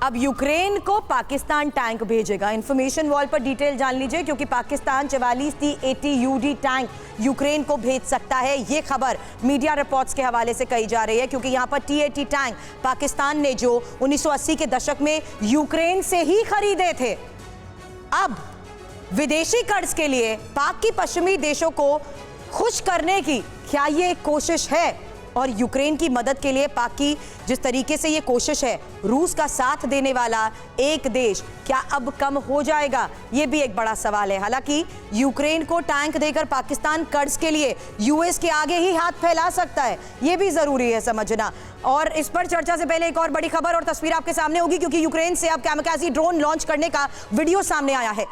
अब यूक्रेन को पाकिस्तान टैंक भेजेगा। इंफॉर्मेशन वॉल पर डिटेल जान लीजिए, क्योंकि Pakistan 44 T-80 UD tank Ukraine को भेज सकता है। ये खबर मीडिया रिपोर्ट्स के हवाले से कही जा रही है, क्योंकि यहां पर T-80 टैंक पाकिस्तान ने जो 1980 के दशक में यूक्रेन से ही खरीदे थे, अब विदेशी कर्ज के लिए पाक की पश्चिमी देशों को खुश करने की क्या ये एक कोशिश है? और यूक्रेन की मदद के लिए पाक की जिस तरीके से ये कोशिश है, रूस का साथ देने वाला एक देश क्या अब कम हो जाएगा? ये भी एक बड़ा सवाल है। हालांकि यूक्रेन को टैंक देकर पाकिस्तान कर्ज के लिए यूएस के आगे ही हाथ फैला सकता है, ये भी जरूरी है समझना। और इस पर चर्चा से पहले एक और बड़ी खबर और तस्वीर आपके सामने होगी, क्योंकि यूक्रेन से अब कैमकाज़ी ड्रोन लॉन्च करने का वीडियो सामने आया है।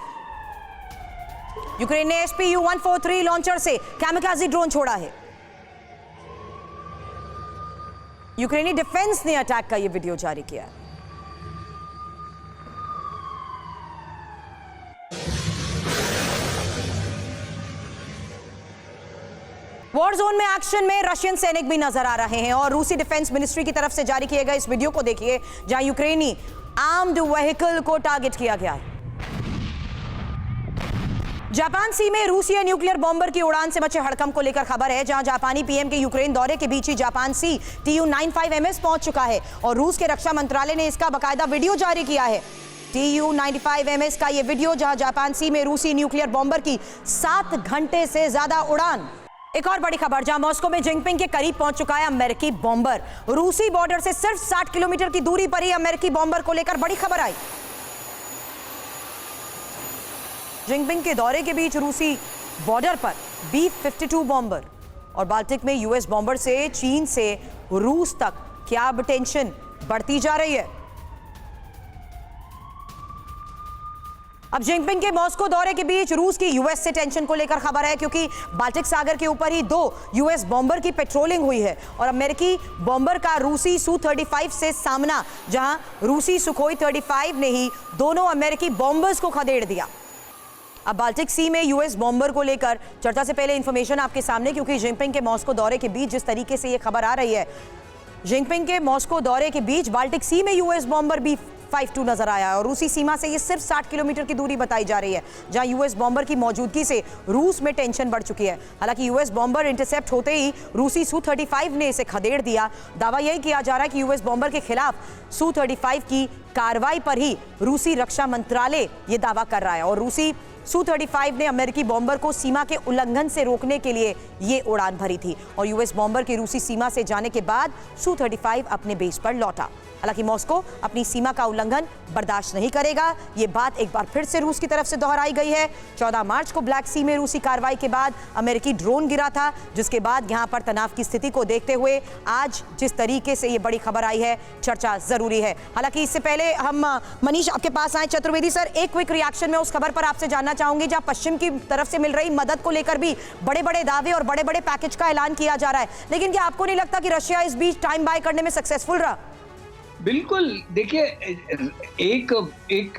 यूक्रेन ने SPU-143 लॉन्चर से कैमकाज़ी ड्रोन छोड़ा है। यूक्रेनी डिफेंस ने अटैक का यह वीडियो जारी किया है। वॉर जोन में एक्शन में रशियन सैनिक भी नजर आ रहे हैं और रूसी डिफेंस मिनिस्ट्री की तरफ से जारी किए गए इस वीडियो को देखिए, जहां यूक्रेनी आर्म्ड व्हीकल को टारगेट किया गया है। जापान सी में रूसी न्यूक्लियर बॉम्बर की उड़ान से मचे हड़कंप को लेकर खबर है, जहां जापानी पीएम के यूक्रेन दौरे के बीच ही जापान सी Tu-95MS पहुंच चुका है और रूस के रक्षा मंत्रालय ने इसका बाकायदा वीडियो जारी किया है। Tu-95MS का यह वीडियो, जहां जापान सी में रूसी न्यूक्लियर बॉम्बर की 7 घंटे से ज्यादा उड़ान। एक और बड़ी खबर, जहां मॉस्को में जिनपिंग के करीब पहुंच चुका है अमेरिकी बॉम्बर। रूसी बॉर्डर से सिर्फ 60 किलोमीटर की दूरी पर ही अमेरिकी बॉम्बर को लेकर बड़ी खबर आई। जिनपिंग के दौरे के बीच रूसी बॉर्डर पर B-52 बॉम्बर और बाल्टिक में यूएस बॉम्बर से चीन से रूस तक क्या अब टेंशन बढ़ती जा रही है? अब जिनपिंग के मॉस्को दौरे के बीच रूस की यूएस से टेंशन को लेकर खबर है, क्योंकि बाल्टिक सागर के ऊपर ही 2 यूएस बॉम्बर की पेट्रोलिंग हुई है और अमेरिकी बॉम्बर का रूसी Su-35 से सामना, जहां रूसी सुखोई 35 ने ही दोनों अमेरिकी बॉम्बर्स को खदेड़ दिया। अब बाल्टिक सी में यूएस बॉम्बर को लेकर चर्चा से पहले इंफॉर्मेशन आपके सामने, क्योंकि जिनपिंग के मॉस्को दौरे के बीच जिस तरीके से ये खबर आ रही है, जिनपिंग के मॉस्को दौरे के बीच बाल्टिक सी में यूएस बॉम्बर B-52 नजर आया और रूसी सीमा से ये सिर्फ 60 किलोमीटर की दूरी बताई जा रही है, जहां यूएस बॉम्बर की मौजूदगी से रूस में टेंशन बढ़ चुकी है। हालांकि यूएस बॉम्बर इंटरसेप्ट होते ही रूसी Su-35 ने इसे खदेड़ दिया। दावा यही किया जा रहा है कि यूएस बॉम्बर के खिलाफ Su-35 की कार्रवाई पर ही रूसी रक्षा मंत्रालय ये दावा कर रहा है और रूसी Su-35 ने अमेरिकी बॉम्बर को सीमा के उल्लंघन से रोकने के लिए ये उड़ान भरी थी और यूएस बॉम्बर की रूसी सीमा से जाने के बाद Su-35 अपने बेस पर लौटा। हालांकि मॉस्को अपनी सीमा का उल्लंघन बर्दाश्त नहीं करेगा, ये बात एक बार फिर से रूस की तरफ से दोहराई गई है। 14 मार्च को ब्लैक सी में रूसी कार्रवाई के बाद अमेरिकी ड्रोन गिरा था, जिसके बाद यहां पर तनाव की स्थिति को देखते हुए आज जिस तरीके से ये बड़ी खबर आई है, चर्चा जरूरी है। हालांकि इससे पहले हम मनीष आपके पास आए। चतुर्वेदी सर, एक क्विक रिएक्शन में उस खबर पर आपसे जानना चाहूंगी, जहां पश्चिम की तरफ से मिल रही मदद को लेकर भी बड़े बड़े दावे और बड़े बड़े पैकेज का ऐलान किया जा रहा है, लेकिन क्या आपको नहीं लगता कि रशिया इस बीच टाइम बाय करने में सक्सेसफुल रहा? बिल्कुल, देखिए एक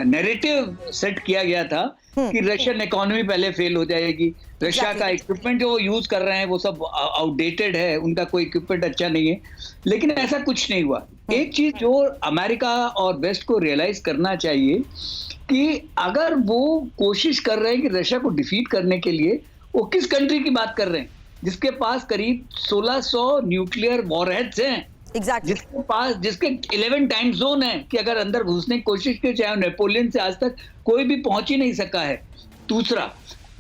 नैरेटिव सेट किया गया था कि रशियन इकोनॉमी पहले फेल हो जाएगी, रशिया का इक्विपमेंट जो वो यूज कर रहे हैं वो सब आउटडेटेड है, उनका कोई इक्विपमेंट अच्छा नहीं है, लेकिन ऐसा कुछ नहीं हुआ। एक चीज जो अमेरिका और वेस्ट को रियलाइज करना चाहिए कि अगर वो कोशिश कर रहे हैं कि रशिया को डिफीट करने के लिए, वो किस कंट्री की बात कर रहे हैं जिसके पास करीब 1600 न्यूक्लियर वॉरहेड्स हैं, जिसके 11 टाइम जोन है कि अगर अंदर घुसने की कोशिश की, चाहे नेपोलियन से आज तक कोई भी पहुंच ही नहीं सका है। दूसरा,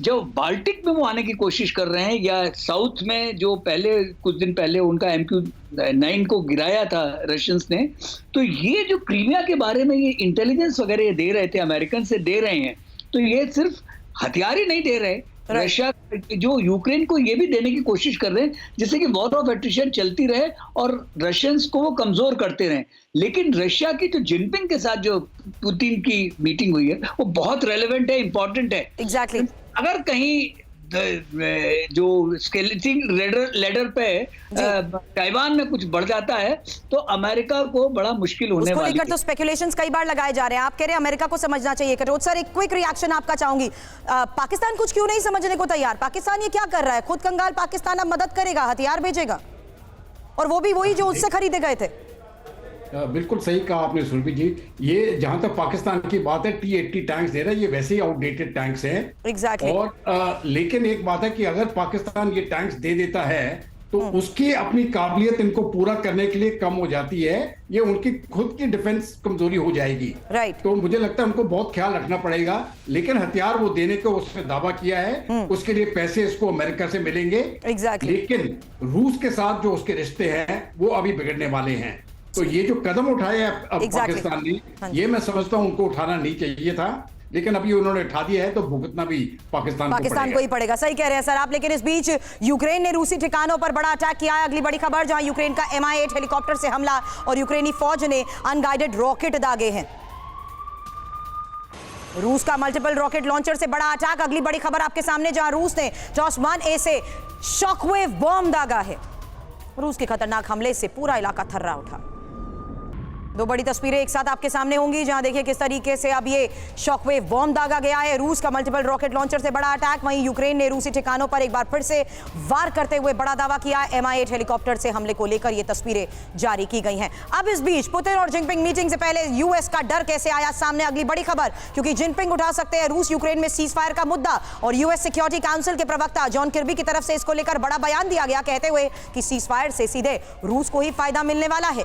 जो बाल्टिक में वो आने की कोशिश कर रहे हैं, या साउथ में जो पहले कुछ दिन पहले उनका MQ-9 को गिराया था रशियंस ने, तो ये जो क्रीमिया के बारे में ये इंटेलिजेंस वगैरह दे रहे थे, अमेरिकन से दे रहे हैं, तो ये सिर्फ हथियार ही नहीं दे रहे, रशिया जो यूक्रेन को ये भी देने की कोशिश कर रहे हैं जिससे कि वॉर ऑफ एट्रिशन चलती रहे और रशियंस को वो कमजोर करते रहे। लेकिन रशिया की तो जिनपिंग के साथ जो पुतिन की मीटिंग हुई है वो बहुत रेलेवेंट है, इंपॉर्टेंट है। एग्जैक्टली। अगर कहीं जो स्केलेटिंग लेडर पे ताइवान में कुछ बढ़ जाता है तो अमेरिका को बड़ा मुश्किल होने वाली है। उसको लेकर तो स्पेकुलेशंस कई बार लगाए जा रहे हैं। आप कह रहे हैं अमेरिका को समझना चाहिए। करोज सर, एक क्विक रिएक्शन आपका चाहूंगी। पाकिस्तान कुछ क्यों नहीं समझने को तैयार? पाकिस्तान ये क्या कर रहा है? खुद कंगाल पाकिस्तान अब मदद करेगा, हथियार भेजेगा, और वो भी वही जो उससे खरीदे गए थे। बिल्कुल सही कहा आपने सुरभि जी। ये जहां तक पाकिस्तान की बात है, T-80 टैंक्स दे रहा है, ये वैसे ही आउटडेटेड टैंक्स हैं। एग्जैक्टली। और लेकिन एक बात है कि अगर पाकिस्तान ये टैंक्स दे देता है तो उसकी अपनी काबिलियत इनको पूरा करने के लिए कम हो जाती है, ये उनकी खुद की डिफेंस कमजोरी हो जाएगी। राइट। तो मुझे लगता है उनको बहुत ख्याल रखना पड़ेगा। लेकिन हथियार वो देने को उसने दावा किया है, उसके लिए पैसे इसको अमेरिका से मिलेंगे। एग्जैक्टली। लेकिन रूस के साथ जो उसके रिश्ते हैं वो अभी बिगड़ने वाले हैं। तो ये जो कदम उठाया अब पाकिस्तान ने, ये मैं समझता हूं उनको उठाना नहीं चाहिए था, लेकिन अभी उन्होंने उठा दिया है तो भुगतना भी पाकिस्तान को ही पड़ेगा। सही कह रहे हैं सर आप। लेकिन इस बीच यूक्रेन ने रूसी ठिकानों पर बड़ा अटैक किया है। अगली बड़ी खबर, जहां यूक्रेन का Mi-8 हेलीकॉप्टर से हमला और यूक्रेनी फौज ने अनगाइडेड रॉकेट दागे हैं। रूस का मल्टीपल रॉकेट लॉन्चर से बड़ा अटैक। अगली बड़ी खबर आपके सामने, जहां रूस ने TOS-1A से शॉकवेव बॉम्ब दागा है। रूस के खतरनाक हमले से पूरा इलाका थर्रा उठा। दो बड़ी तस्वीरें एक साथ आपके सामने होंगी, जहां देखिए किस तरीके से अब ये शॉकवेव बॉम्ब दागा गया है। रूस का मल्टीपल रॉकेट लॉन्चर से बड़ा अटैक। वहीं यूक्रेन ने रूसी ठिकानों पर एक बार फिर से वार करते हुए बड़ा दावा किया। Mi-8 हेलीकॉप्टर से हमले को लेकर ये तस्वीरें जारी की गई हैं। अब इस बीच पुतिन और जिनपिंग मीटिंग से पहले यूएस का डर कैसे आया सामने? अगली बड़ी खबर, क्योंकि जिनपिंग उठा सकते हैं रूस यूक्रेन में सीज फायर का मुद्दा, और यूएस सिक्योरिटी काउंसिल के प्रवक्ता जॉन किर्बी की तरफ से इसको लेकर बड़ा बयान दिया गया, कहते हुए कि सीज फायर से सीधे रूस को ही फायदा मिलने वाला है।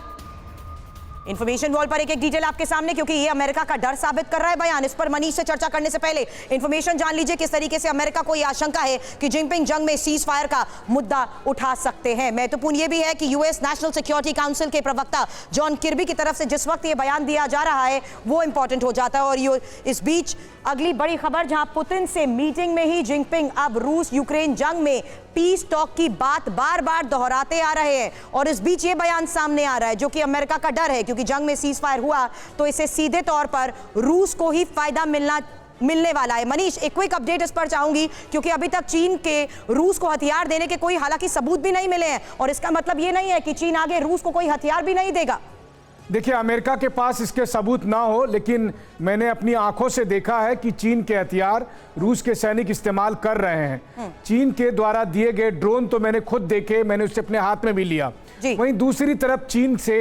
इंफॉर्मेशन वॉल पर एक एक डिटेल आपके सामने, क्योंकि ये अमेरिका का डर साबित कर रहा है बयान। इस पर मनीष से चर्चा करने से पहले इंफॉर्मेशन जान लीजिए किस तरीके से अमेरिका को यह आशंका है कि जिनपिंग जंग में सीज फायर का मुद्दा उठा सकते हैं। महत्वपूर्ण यह भी है कि यूएस नेशनल सिक्योरिटी काउंसिल के प्रवक्ता जॉन किर्बी की तरफ से जिस वक्त ये बयान दिया जा रहा है वो इंपॉर्टेंट हो जाता है। और इस बीच अगली बड़ी खबर, जहां पुतिन से मीटिंग में ही जिनपिंग अब रूस यूक्रेन जंग में पीस टॉक की बात बार बार दोहराते आ रहे हैं। और इस बीच ये बयान सामने आ रहा है, जो कि अमेरिका का डर है, क्योंकि जंग में सीज फायर हुआ तो इसे सीधे तौर पर रूस को ही फायदा मिलने वाला है। मनीष, एक क्विक अपडेट इस पर चाहूंगी, क्योंकि अभी तक चीन के रूस को हथियार देने के कोई हालांकि सबूत भी नहीं मिले हैं, और इसका मतलब ये नहीं है कि चीन आगे रूस को कोई हथियार भी नहीं देगा। देखिए, अमेरिका के पास इसके सबूत ना हो, लेकिन मैंने अपनी आंखों से देखा है कि चीन के हथियार रूस के सैनिक इस्तेमाल कर रहे हैं। चीन के द्वारा दिए गए ड्रोन तो मैंने खुद देखे, मैंने उससे अपने हाथ में भी लिया। वहीं दूसरी तरफ चीन से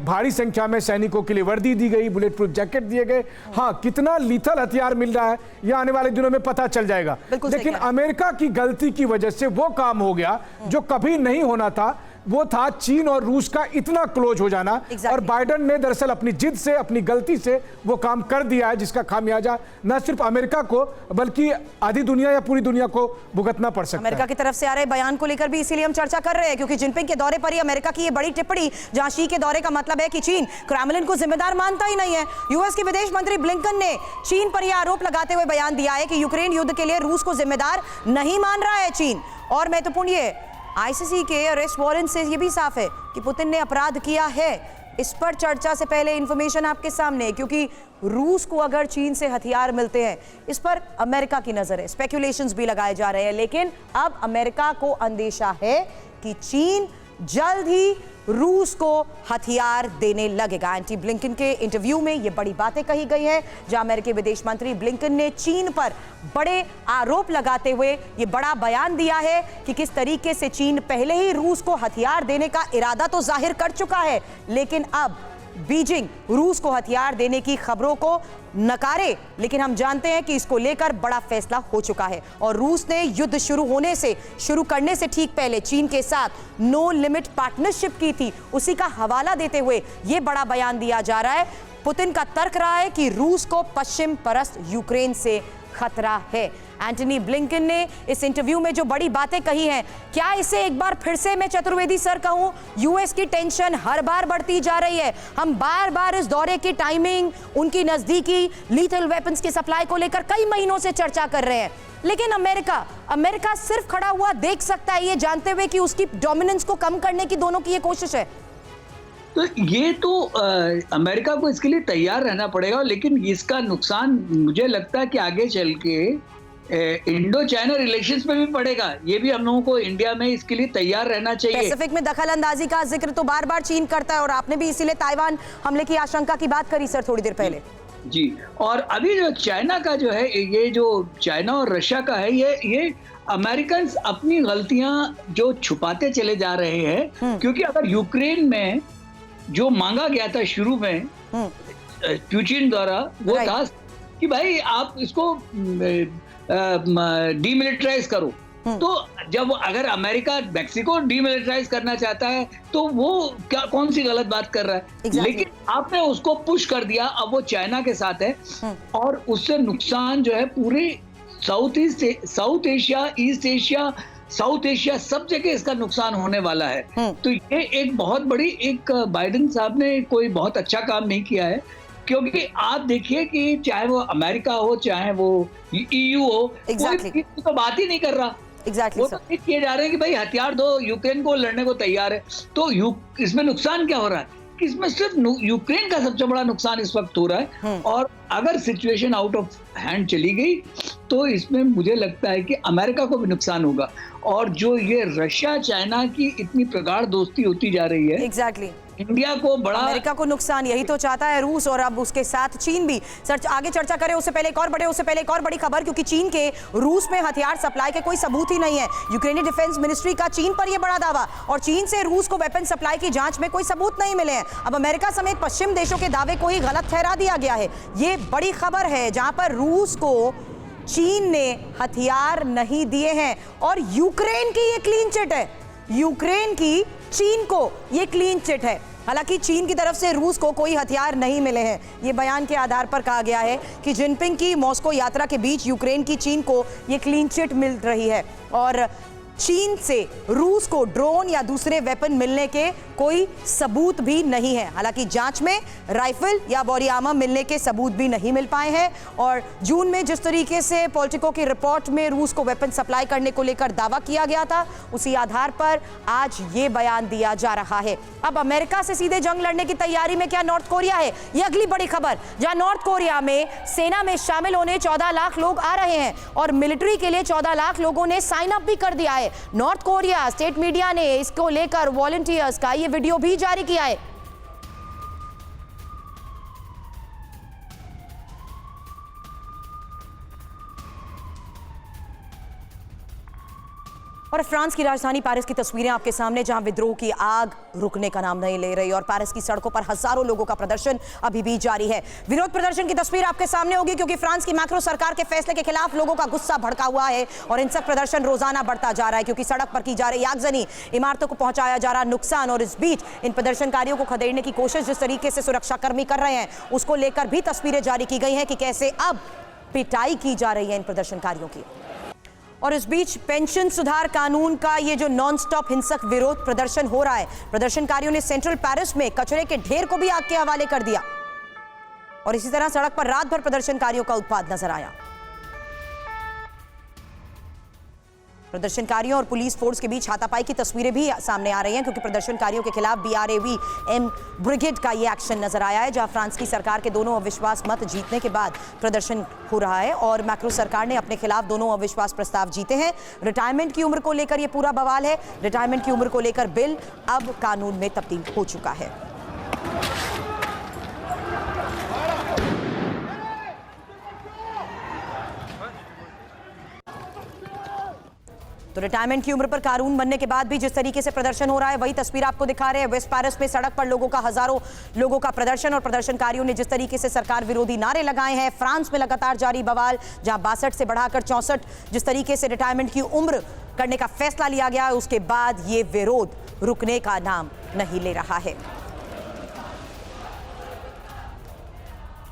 भारी संख्या में सैनिकों के लिए वर्दी दी गई, बुलेट प्रूफ जैकेट दिए गए। हाँ, कितना लीथल हथियार मिल रहा है यह आने वाले दिनों में पता चल जाएगा। लेकिन अमेरिका की गलती की वजह से वो काम हो गया जो कभी नहीं होना था, वो था चीन और रूस का इतना क्लोज हो जाना। और बाइडेन ने दरअसल अपनी जिद से, अपनी गलती से वो काम कर दिया है, जिसका खामियाजा न सिर्फ अमेरिका को बल्कि आधी दुनिया या पूरी दुनिया को भुगतना पड़ सकता है। अमेरिका की तरफ से आ रहे बयान को लेकर भी इसीलिए हम चर्चा कर रहे हैं, क्योंकि जिनपिंग के दौरे पर ही अमेरिका की ये बड़ी टिप्पणी, जहां शी के दौरे का मतलब है कि चीन क्रेमलिन को जिम्मेदार मानता ही नहीं है। यूएस के विदेश मंत्री ब्लिंकन ने चीन पर यह आरोप लगाते हुए बयान दिया है कि यूक्रेन युद्ध के लिए रूस को जिम्मेदार नहीं मान रहा है चीन। और महत्वपूर्ण ये, आईसीसी के अरेस्ट वारंट से यह भी साफ है कि पुतिन ने अपराध किया है। इस पर चर्चा से पहले इंफॉर्मेशन आपके सामने, क्योंकि रूस को अगर चीन से हथियार मिलते हैं, इस पर अमेरिका की नजर है। स्पेकुलेशंस भी लगाए जा रहे हैं, लेकिन अब अमेरिका को अंदेशा है कि चीन जल्द ही रूस को हथियार देने लगेगा। एंटी ब्लिंकन के इंटरव्यू में ये बड़ी बातें कही गई है, जहां अमेरिकी विदेश मंत्री ब्लिंकन ने चीन पर बड़े आरोप लगाते हुए ये बड़ा बयान दिया है कि किस तरीके से चीन पहले ही रूस को हथियार देने का इरादा तो जाहिर कर चुका है, लेकिन अब बीजिंग रूस को हथियार देने की खबरों को नकारे। लेकिन हम जानते हैं कि इसको लेकर बड़ा फैसला हो चुका है, और रूस ने युद्ध शुरू करने से ठीक पहले चीन के साथ नो लिमिट पार्टनरशिप की थी। उसी का हवाला देते हुए यह बड़ा बयान दिया जा रहा है। पुतिन का तर्क रहा है कि रूस को पश्चिम परस्त यूक्रेन से खतरा है। एंटनी ब्लिंकन ने इस इंटरव्यू में जो बड़ी बातें कही हैं, क्या इसे एक बार फिर से मैं चतुर्वेदी सर कहूं, यूएस की टेंशन हर बार बढ़ती जा रही है। हम बार बार इस दौरे की टाइमिंग, उनकी नजदीकी, लीथल वेपन्स की सप्लाई को लेकर कई महीनों से चर्चा कर रहे हैं, लेकिन अमेरिका सिर्फ खड़ा हुआ देख सकता है, ये जानते हुए कि उसकी डोमिनेंस को कम करने की दोनों की ये कोशिश है। तो ये तो अमेरिका को इसके लिए तैयार रहना पड़ेगा, लेकिन इसका नुकसान मुझे लगता है कि आगे चल के इंडो चाइना रिलेशंस में भी पड़ेगा। ये भी हम लोगों को इंडिया में इसके लिए तैयार रहना चाहिए। पैसिफिक में दखल अंदाजी का जिक्र तो बार बार चीन करता है, और आपने भी इसीलिए ताइवान हमले की आशंका की बात करी सर थोड़ी देर पहले। जी, और अभी जो चाइना का जो है, ये जो चाइना और रशिया का है, ये अमेरिकन अपनी गलतियां जो छुपाते चले जा रहे हैं, क्योंकि अगर यूक्रेन में जो मांगा गया था शुरू में पुतिन द्वारा, वो था कि भाई आप इसको डीमिलिटराइज करो। तो जब अगर अमेरिका मैक्सिको डीमिलिटराइज करना चाहता है तो वो कौन सी गलत बात कर रहा है। लेकिन आपने उसको पुश कर दिया, अब वो चाइना के साथ है, और उससे नुकसान जो है पूरे south Asia, east Asia, south Asia, सब जगह इसका नुकसान होने वाला है। तो ये एक बहुत बड़ी, एक बाइडेन साहब ने कोई बहुत अच्छा काम नहीं किया है, क्योंकि आप देखिए कि चाहे वो अमेरिका हो, चाहे वो EU हो, कोई तो बात ही नहीं कर रहा। वो तो किए जा रहे हैं कि भाई हथियार दो, यूक्रेन को लड़ने को तैयार है। तो इसमें नुकसान क्या हो रहा है कि इसमें सिर्फ यूक्रेन का सबसे बड़ा नुकसान इस वक्त हो रहा है, और अगर सिचुएशन आउट ऑफ हैंड चली गई तो इसमें मुझे लगता है कि अमेरिका को भी नुकसान होगा। और जो ये रशिया चाइना की इतनी प्रगाढ़ दोस्ती होती जा रही है, इंडिया को बड़ा, अमेरिका को नुकसान, यही तो चाहता है रूस, और अब उसके साथ चीन भी। सर आगे चर्चा करें उससे पहले एक और बड़ी खबर, क्योंकि चीन के रूस में हथियार सप्लाई के कोई सबूत ही नहीं है। यूक्रेनी डिफेंस मिनिस्ट्री का चीन पर यह बड़ा दावा, और चीन से रूस को वेपन सप्लाई की जांच में कोई सबूत नहीं मिले हैं। अब अमेरिका समेत पश्चिम देशों के दावे को ही गलत ठहरा दिया गया है। ये बड़ी खबर है, जहां पर रूस को चीन ने हथियार नहीं दिए हैं, और यूक्रेन की ये क्लीन चिट है, यूक्रेन की चीन को ये क्लीन चिट है। हालांकि चीन की तरफ से रूस को कोई हथियार नहीं मिले हैं। ये बयान के आधार पर कहा गया है कि जिनपिंग की मॉस्को यात्रा के बीच यूक्रेन की चीन को ये क्लीन चिट मिल रही है, और चीन से रूस को ड्रोन या दूसरे वेपन मिलने के कोई सबूत भी नहीं है। हालांकि जांच में राइफल या बॉडी आर्मर मिलने के सबूत भी नहीं मिल पाए हैं, और जून में जिस तरीके से पॉलिटिको की रिपोर्ट में रूस को वेपन सप्लाई करने को लेकर दावा किया गया था, उसी आधार पर आज ये बयान दिया जा रहा है। अब अमेरिका से सीधे जंग लड़ने की तैयारी में क्या नॉर्थ कोरिया है? ये अगली बड़ी खबर, जहां नॉर्थ कोरिया में सेना में शामिल होने 14 लाख लोग आ रहे हैं, और मिलिट्री के लिए 14 लाख लोगों ने साइन अप भी कर दिया है। नॉर्थ कोरिया स्टेट मीडिया ने इसको लेकर वॉलंटियर्स का ये वीडियो भी जारी किया है। और फ्रांस की राजधानी पेरिस की तस्वीरें आपके सामने, जहां विद्रोह की आग रुकने का नाम नहीं ले रही, और पेरिस की सड़कों पर हजारों लोगों का प्रदर्शन अभी भी जारी है। विरोध प्रदर्शन की तस्वीर आपके सामने होगी, क्योंकि फ्रांस की मैक्रो सरकार के फैसले के खिलाफ लोगों का गुस्सा भड़का हुआ है, और हिंसक प्रदर्शन रोजाना बढ़ता जा रहा है, क्योंकि सड़क पर की जा रही आगजनी, इमारतों को पहुंचाया जा रहा नुकसान, और इस बीच इन प्रदर्शनकारियों को खदेड़ने की कोशिश जिस तरीके से सुरक्षाकर्मी कर रहे हैं, उसको लेकर भी तस्वीरें जारी की गई हैं कि कैसे अब पिटाई की जा रही है इन प्रदर्शनकारियों की। और इस बीच पेंशन सुधार कानून का ये जो नॉन स्टॉप हिंसक विरोध प्रदर्शन हो रहा है, प्रदर्शनकारियों ने सेंट्रल पेरिस में कचरे के ढेर को भी आग के हवाले कर दिया, और इसी तरह सड़क पर रात भर प्रदर्शनकारियों का उत्पात नजर आया। प्रदर्शनकारियों और पुलिस फोर्स के बीच हाथापाई की तस्वीरें भी सामने आ रही हैं, क्योंकि प्रदर्शनकारियों के खिलाफ BRAVM ब्रिगेड का ये एक्शन नजर आया है, जहां फ्रांस की सरकार के दोनों अविश्वास मत जीतने के बाद प्रदर्शन हो रहा है, और मैक्रो सरकार ने अपने खिलाफ दोनों अविश्वास प्रस्ताव जीते हैं। रिटायरमेंट की उम्र को लेकर ये पूरा बवाल है, रिटायरमेंट की उम्र को लेकर बिल अब कानून में तब्दील हो चुका है। तो रिटायरमेंट की उम्र पर कानून बनने के बाद भी जिस तरीके से प्रदर्शन हो रहा है, वही तस्वीर आपको दिखा रहे हैं। वेस्ट पेरिस में सड़क पर हजारों लोगों का प्रदर्शन, और प्रदर्शनकारियों ने जिस तरीके से सरकार विरोधी नारे लगाए हैं। फ्रांस में लगातार जारी बवाल, जहां 62 से बढ़ाकर 64 जिस तरीके से रिटायरमेंट की उम्र करने का फैसला लिया गया, उसके बाद ये विरोध रुकने का नाम नहीं ले रहा है।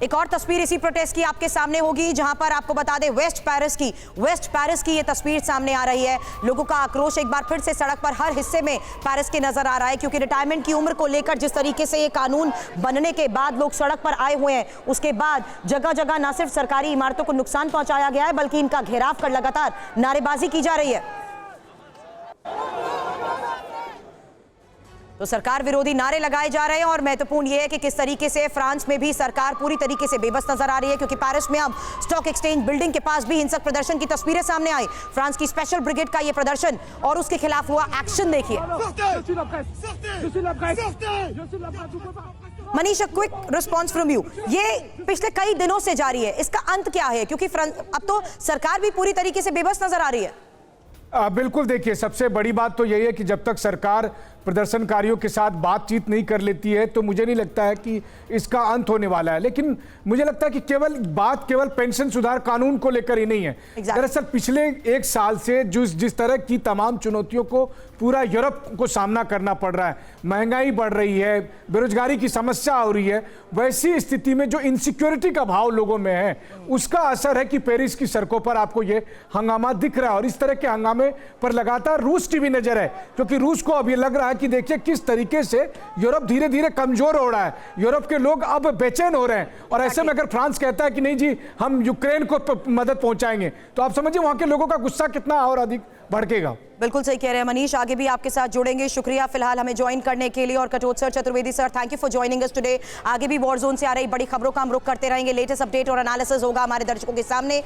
एक और तस्वीर इसी प्रोटेस्ट की आपके सामने होगी, जहां पर आपको बता दें वेस्ट पेरिस की ये तस्वीर सामने आ रही है। लोगों का आक्रोश एक बार फिर से सड़क पर हर हिस्से में पेरिस के नजर आ रहा है, क्योंकि रिटायरमेंट की उम्र को लेकर जिस तरीके से ये कानून बनने के बाद लोग सड़क पर आए हुए हैं, उसके बाद जगह जगह न सिर्फ सरकारी इमारतों को नुकसान पहुंचाया गया है, बल्कि इनका घेराव कर लगातार नारेबाजी की जा रही है। तो सरकार विरोधी नारे लगाए जा रहे हैं और महत्वपूर्ण यह है कि किस तरीके से फ्रांस में भी सरकार पूरी तरीके से बेबस नजर आ रही है, क्योंकि पेरिस में अब स्टॉक एक्सचेंज बिल्डिंग के पास भी हिंसक प्रदर्शन की तस्वीरें सामने आई। फ्रांस की स्पेशल ब्रिगेड का यह प्रदर्शन और उसके खिलाफ हुआ एक्शन देखिए। Manish, quick response from you, ये पिछले कई दिनों से जारी है, इसका अंत क्या है? क्योंकि अब तो सरकार भी पूरी तरीके से बेबस नजर आ रही है। बिल्कुल, देखिए सबसे बड़ी बात तो यही है कि जब तक सरकार प्रदर्शनकारियों के साथ बातचीत नहीं कर लेती है तो मुझे नहीं लगता है कि इसका अंत होने वाला है। लेकिन मुझे लगता है कि केवल पेंशन सुधार कानून को लेकर ही नहीं है। दरअसल पिछले एक साल से जिस तरह की तमाम चुनौतियों को पूरा यूरोप को सामना करना पड़ रहा है, महंगाई बढ़ रही है, बेरोजगारी की समस्या हो रही है, वैसी स्थिति में जो इनसिक्योरिटी का भाव लोगों में है, उसका असर है कि पेरिस की सड़कों पर आपको ये हंगामा दिख रहा है। और इस तरह के हंगामे पर लगातार रूस की भी नजर है, क्योंकि रूस को अब ये लग रहा है कि देखिए किस तरीके से यूरोप धीरे धीरे कमजोर हो रहा है, यूरोप के लोग अब बेचैन हो रहे हैं। और ऐसे में अगर फ्रांस कहता है कि नहीं जी हम यूक्रेन को मदद पहुंचाएंगे, तो आप समझिए वहां के लोगों का गुस्सा कितना और अधिक भड़केगा। बिल्कुल सही कह रहे हैं मनीष, आगे भी आपके साथ जुड़ेंगे। शुक्रिया फिलहाल हमें ज्वाइन करने के लिए। और Katoch sir, Chaturvedi sir, thank you for joining us today. आगे भी वॉर जोन से आ रही बड़ी खबरों का हम रुख करते रहेंगे, लेटेस्ट अपडेट और एनालिसिस होगा हमारे दर्शकों के सामने।